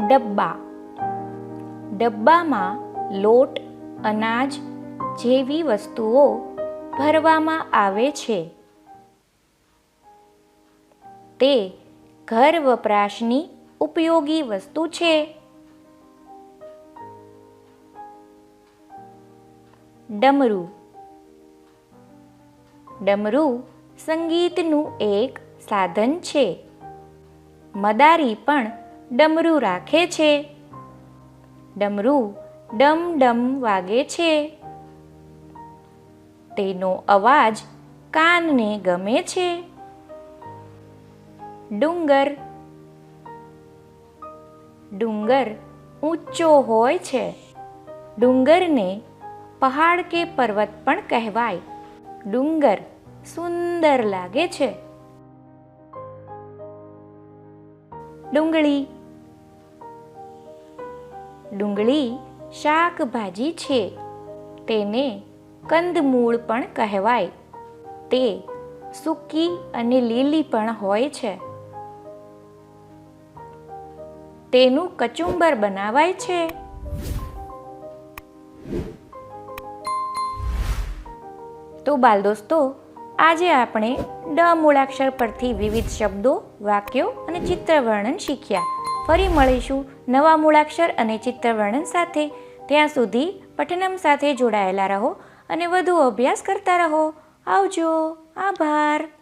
ડબ્બા. ડબ્બામાં લોટ, અનાજ જેવી વસ્તુઓ ભરવામાં આવે છે. તે ઘર વપરાશની ઉપયોગી વસ્તુ છે. ડમરું. ડમરું સંગીતનું એક સાધન છે. મદારી પણ ડમરું રાખે છે. ડમરું ડમ ડમ વાગે છે. તેનો અવાજ કાનને ગમે છે. ડુંગર. ડુંગર ઊંચો હોય છે. ડુંગરને પહાડ કે પર્વત પણ કહેવાય. ડુંગર સુંદર લાગે છે. ડુંગળી. ડુંગળી શાકભાજી છે. તેને કંદમૂળ પણ કહેવાય. તે સૂકી અને લીલી પણ હોય છે. તેનું કચુંબર બનાવાય છે. તો બાલ દોસ્તો, આજે આપણે ડ મૂળાક્ષર પરથી વિવિધ શબ્દો, વાક્યો અને ચિત્રવર્ણન શીખ્યા. ફરી મળીશું નવા મૂળાક્ષર અને ચિત્રવર્ણન સાથે. ત્યાં સુધી પઠનમ સાથે જોડાયેલા રહો અને વધુ અભ્યાસ કરતા રહો. આવજો. આભાર.